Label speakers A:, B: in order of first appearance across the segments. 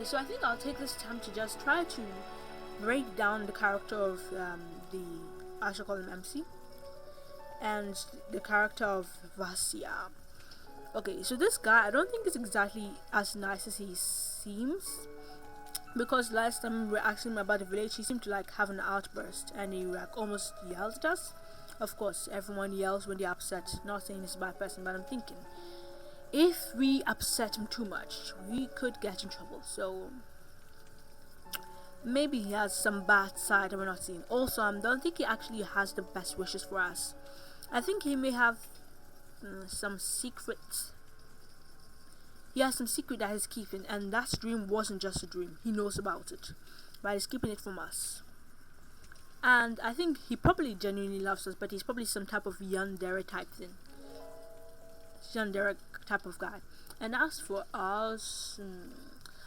A: so I think I'll take this time to just try to break down the character of I shall call him MC, and the character of Vasya. Okay, so this guy, I don't think is exactly as nice as he seems, because last time we were asking him about the village, he seemed to like have an outburst, and he like almost yelled at us. Of course, everyone yells when they're upset. Not saying he's a bad person, but I'm thinking if we upset him too much, we could get in trouble. So maybe he has some bad side that we're not seeing. Also, I don't think he actually has the best wishes for us. I think he may have some secret. He has some secret that he's keeping, and that dream wasn't just a dream. He knows about it, but he's keeping it from us. And I think he probably genuinely loves us, but he's probably some type of yandere type thing. Yandere type of guy. And as for us,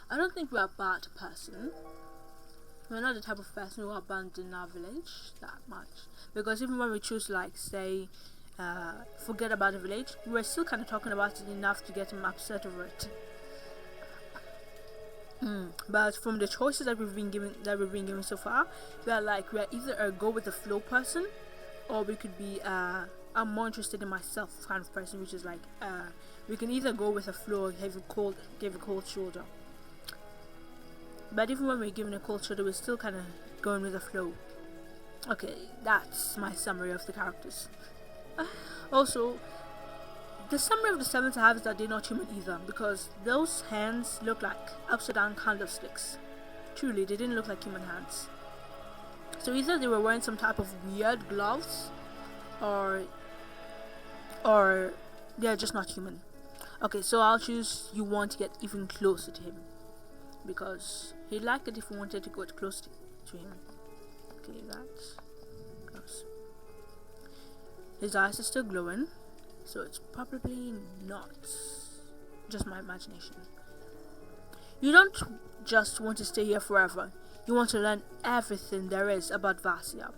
A: I don't think we're a bad person. We're not the type of person who abandon our village that much. Because even when we choose, like, say, forget about the village, we're still kind of talking about it enough to get him upset over it. But from the choices that we've been given so far, we're either a go with the flow person, or we could be I'm more interested in myself kind of person, which is like we can either go with a flow or give a cold shoulder. But even when we're given a cold shoulder, we're still kind of going with the flow. Okay, that's my summary of the characters. Also, the summary of the seventh I have is that they're not human either, because those hands look like upside down candlesticks. Truly, they didn't look like human hands. So either they were wearing some type of weird gloves, or they're just not human. Okay, so I'll choose you want to get even closer to him, because he'd like it if we wanted to get close to him. Okay, that's close. His eyes are still glowing, so it's probably not just my imagination. You don't just want to stay here forever. You want to learn everything there is about Vasya.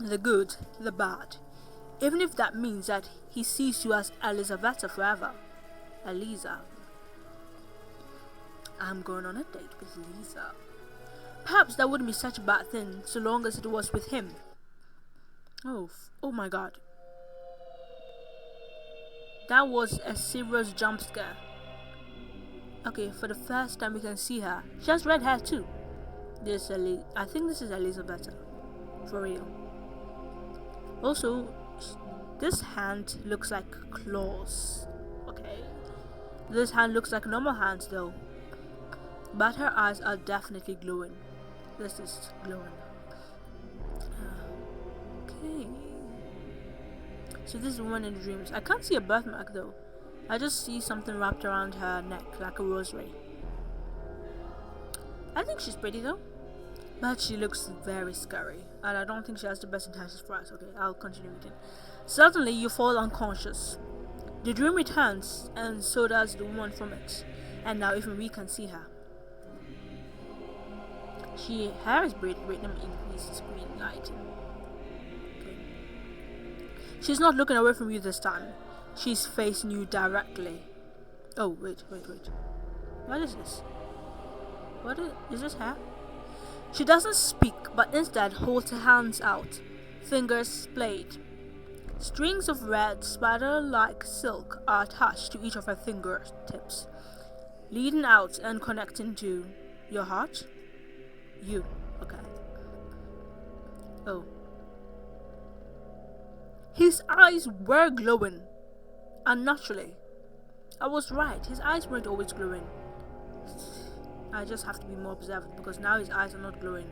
A: The good, the bad. Even if that means that he sees you as Elizaveta forever. Eliza. I'm going on a date with Lisa. Perhaps that wouldn't be such a bad thing, so long as it was with him. Oh my god. That was a serious jump scare. Okay, for the first time we can see her. She has red hair too. I think this is Elizabeth. For real. Also, this hand looks like claws. Okay. This hand looks like normal hands though. But her eyes are definitely glowing. This is glowing. Okay. So this is the one in the dreams. I can't see a birthmark though. I just see something wrapped around her neck like a rosary. I think she's pretty though. But she looks very scary. And I don't think she has the best intentions for us. Okay, I'll continue reading. Suddenly you fall unconscious. The dream returns, and so does the woman from it. And now even we can see her. Her is bright, increased screen lighting. Okay. She's not looking away from you this time. She's facing you directly. Oh, wait. What is this? Is this her? She doesn't speak, but instead holds her hands out, fingers splayed. Strings of red, spider-like silk are attached to each of her fingertips, leading out and connecting to your heart. You. Okay. Oh. His eyes were glowing. Unnaturally. I was right. His eyes weren't always glowing. I just have to be more observant because now his eyes are not glowing.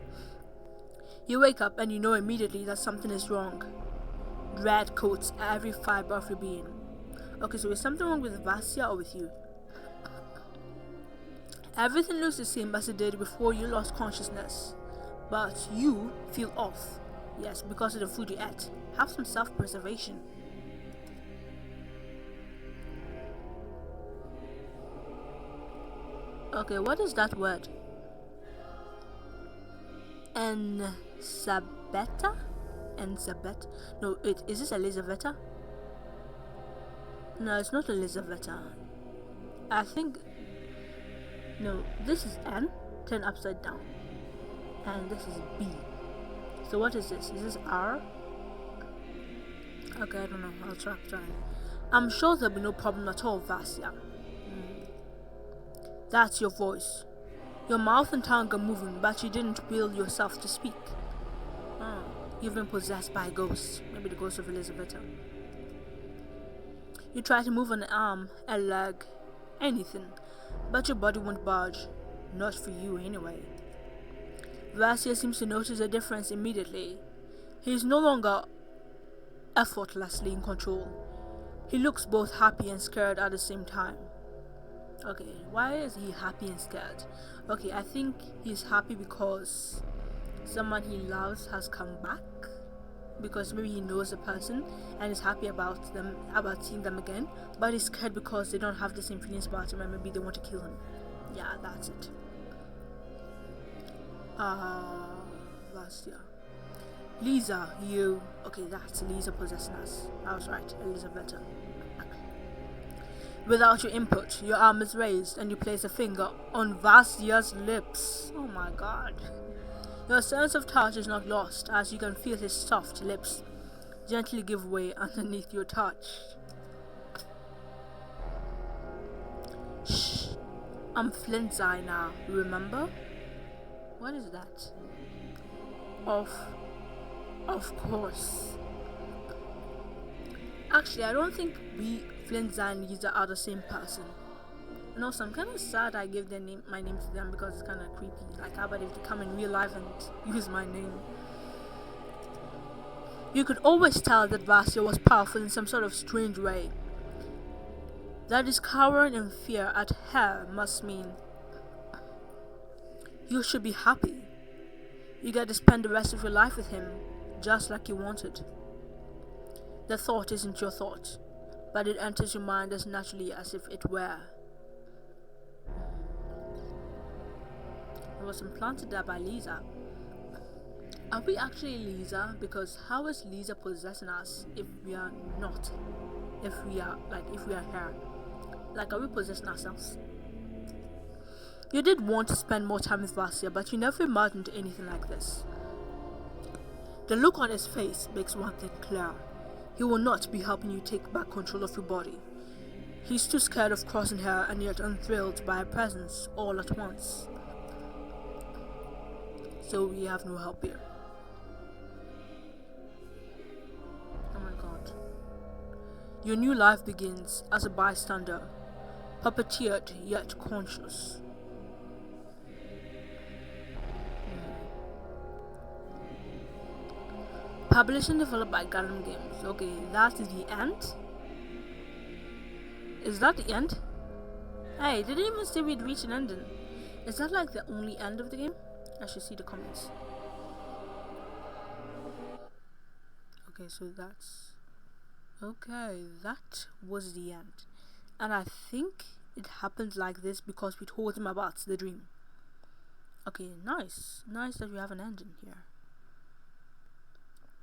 A: You wake up and you know immediately that something is wrong. Dread coats every fiber of your being. Okay, so is something wrong with Vasya or with you? Everything looks the same as it did before you lost consciousness. But you feel off. Yes, because of the food you ate. Have some self-preservation. Okay, what is that word? Enzabeta? Enzabet? No, is this Elizaveta? No, it's not Elizaveta. I think No, this is N, turned upside down. And this is B. So what is this? Is this R? Okay, I don't know. I'll try. I'm sure there'll be no problem at all, Vasya. That's your voice. Your mouth and tongue are moving, but you didn't will yourself to speak. You've been possessed by a ghost. Maybe the ghost of Elizabeth. You try to move an arm, a leg, anything, but your body won't budge. Not for you, anyway. Vasya seems to notice a difference immediately. He is no longer effortlessly in control. He looks both happy and scared at the same time. Okay, why is he happy and scared? Okay, I think he's happy because someone he loves has come back. Because maybe he knows the person and is happy about seeing them again. But he's scared because they don't have the same feelings about him and maybe they want to kill him. Yeah, that's it. Vasya. Lisa, you... Okay, that's Lisa possessing us. I was right, Elizabeth. Without your input, your arm is raised and you place a finger on Vasya's lips. Oh my god. Your sense of touch is not lost as you can feel his soft lips gently give way underneath your touch. Shh. I'm Flint's eye now, remember? What is that? Of course. Actually, I don't think Flint's eye and Lisa are the same person. And also, I'm kind of sad I gave my name to them because it's kind of creepy. Like, how about if they come in real life and use my name? You could always tell that Vasya was powerful in some sort of strange way. That his cowering in fear at her must mean you should be happy. You get to spend the rest of your life with him, just like you wanted. The thought isn't your thought, but it enters your mind as naturally as if it were. It was implanted there by Lisa. Are we actually Lisa? Because how is Lisa possessing us if we are not? If we are her? Like, are we possessing ourselves? You did want to spend more time with Vasya, but you never imagined anything like this. The look on his face makes one thing clear. He will not be helping you take back control of your body. He's too scared of crossing her and yet unthrilled by her presence all at once. So we have no help here. Oh my god. Your new life begins as a bystander, puppeteered yet conscious. Published and developed by Gundam Games. Okay, that is the end? Is that the end? Hey, it didn't even say we'd reached an ending. Is that like the only end of the game? I should see the comments. Okay, so that's... Okay, that was the end. And I think it happened like this because we told him about the dream. Okay, nice. Nice that we have an ending here.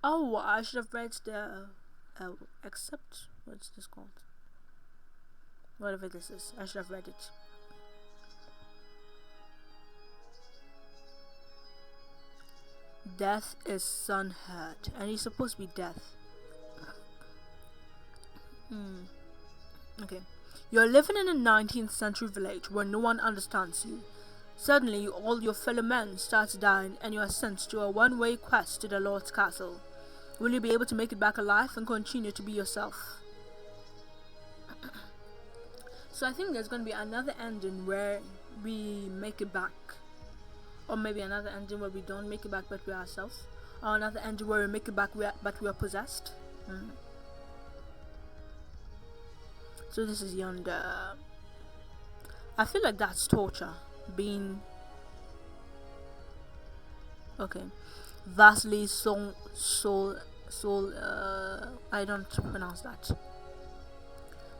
A: Oh, I should have read the... except... What's this called? Whatever this is. I should have read it. Death is Sunhaired, and he's supposed to be death. Okay. You're living in a 19th century village where no one understands you. Suddenly, all your fellow men start dying, and you are sent to a one-way quest to the Lord's castle. Will you be able to make it back alive and continue to be yourself? So I think there's going to be another ending where we make it back. Or maybe another ending where we don't make it back but we're ourselves. Or another ending where we make it back but we are possessed. So this is yonder. I feel like that's torture. Being... Okay. Vasily I don't pronounce that.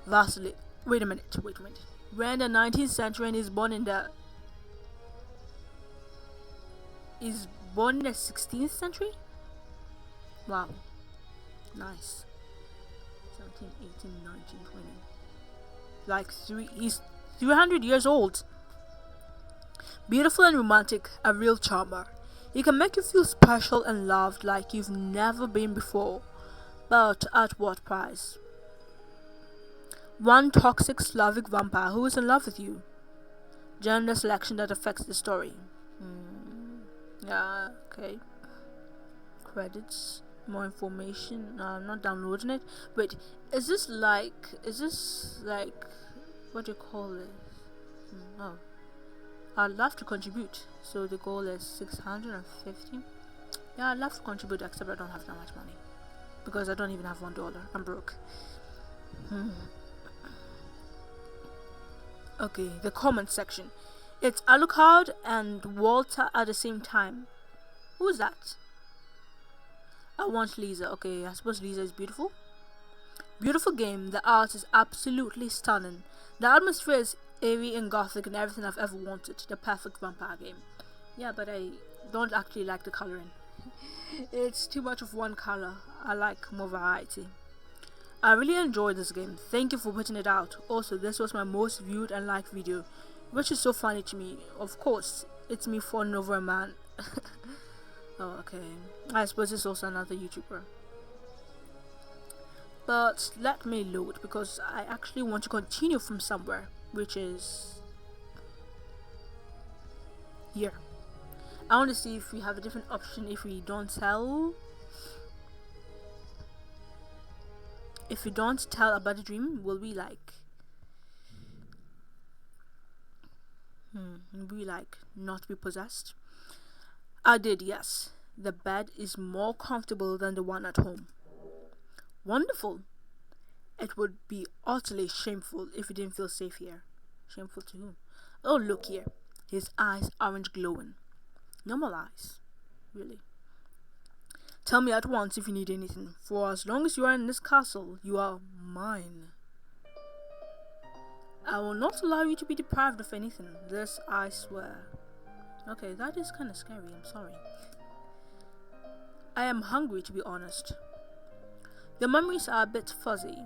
A: Vasily. Wait a minute. We're in the 19th century and he's born in the 16th century? Wow. Nice. 17, 18, 19, 20. Like he's 300 years old. Beautiful and romantic, a real charmer. He can make you feel special and loved like you've never been before. But at what price? One toxic Slavic vampire who is in love with you. Gender selection that affects the story. Yeah, okay. Credits. More information. No, I'm not downloading it. Wait, is this like, what do you call it? Oh. I'd love to contribute. So the goal is 650. Yeah, I'd love to contribute, except I don't have that much money. Because I don't even have $1. I'm broke. Okay, the comment section. It's Alucard and Walter at the same time. Who's that? I want Lisa. Okay, I suppose Lisa is beautiful. Beautiful game. The art is absolutely stunning. The atmosphere is eerie and gothic and everything I've ever wanted. The perfect vampire game. Yeah, but I don't actually like the coloring. It's too much of one color. I like more variety. I really enjoyed this game. Thank you for putting it out. Also, this was my most viewed and liked video, which is so funny to me. Of course, it's me falling over a man. Oh, okay. I suppose it's also another YouTuber. But let me load, because I actually want to continue from somewhere, which is here. I want to see if we have a different option if we don't tell. If we don't tell about the dream, will we like not be possessed? I did, yes. The bed is more comfortable than the one at home. Wonderful. It would be utterly shameful if we didn't feel safe here. Shameful to whom? Oh, look here. His eyes aren't glowing. Normal eyes. Really. Tell me at once if you need anything, for as long as you are in this castle, you are mine. I will not allow you to be deprived of anything. This I swear. Okay, that is kind of scary. I'm sorry. I am hungry, to be honest. The memories are a bit fuzzy.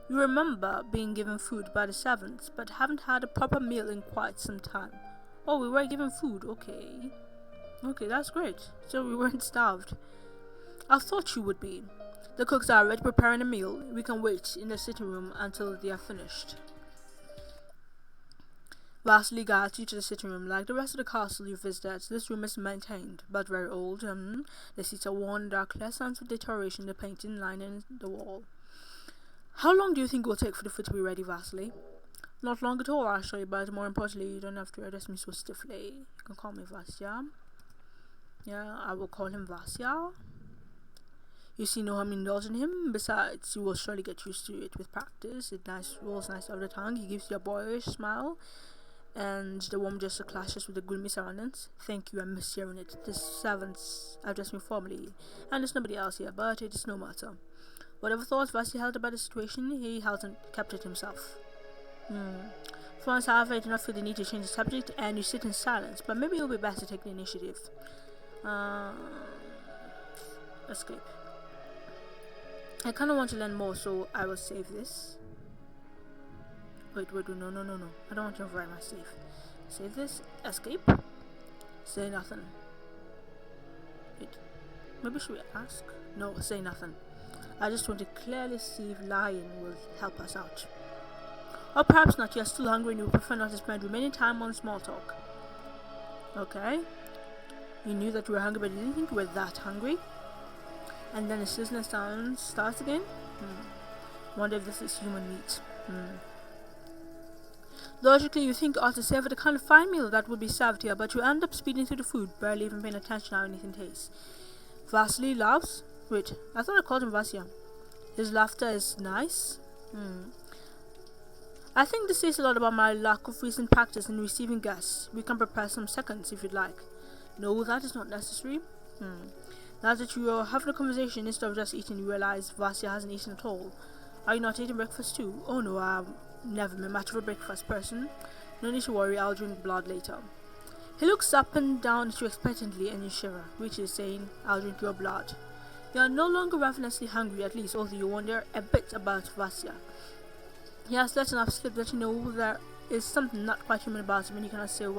A: You remember being given food by the servants, but haven't had a proper meal in quite some time. Oh, we were given food. Okay. Okay, that's great. So we weren't starved. I thought you would be. The cooks are already preparing a meal. We can wait in the sitting room until they are finished. Vasily guides you to the sitting room. Like the rest of the castle you visited, this room is maintained, but very old. The seats are worn, there are clear signs of deterioration, the painting lining the wall. How long do you think it will take for the food to be ready, Vasily? Not long at all, actually, but more importantly, you don't have to address me so stiffly. You can call me Vasya. Yeah, I will call him Vasya. You see no harm in indulging him. Besides, you will surely get used to it with practice. It rolls nice over the tongue. He gives you a boyish smile, and the warm gesture clashes with the gloomy surroundings. Thank you, I miss hearing it. The servants address me formally, and there's nobody else here, but it is no matter. Whatever thoughts Vasily held about the situation, he hasn't kept it himself. For once, however, I do not feel the need to change the subject, and you sit in silence, but maybe it will be best to take the initiative. Escape. I kind of want to learn more, so I will save this. Wait, no. I don't want to overwrite my save. Save this. Escape. Say nothing. Wait. Maybe should we ask? No, say nothing. I just want to clearly see if lying will help us out. Or perhaps not. You are still hungry and you prefer not to spend remaining time on small talk. Okay. You knew that you were hungry, but you didn't think you were that hungry. And then the sizzling sound starts again. Wonder if this is human meat. Logically, you think you ought to savor the kind of fine meal that would be served here, but you end up speeding through the food, barely even paying attention to how anything tastes. Vasily laughs. Wait, I thought I called him Vasya. His laughter is nice. I think this says a lot about my lack of recent practice in receiving guests. We can prepare some seconds if you'd like. No, that is not necessary. Now that you are having a conversation instead of just eating, you realize Vasya hasn't eaten at all. Are you not eating breakfast too? Oh no, I've never been much of a breakfast person. No need to worry, I'll drink blood later. He looks up and down at you expectantly and you shiver, which is saying, I'll drink your blood. You are no longer ravenously hungry, at least, although you wonder a bit about Vasya. He has let enough slip that you know there is something not quite human about him, and you cannot say what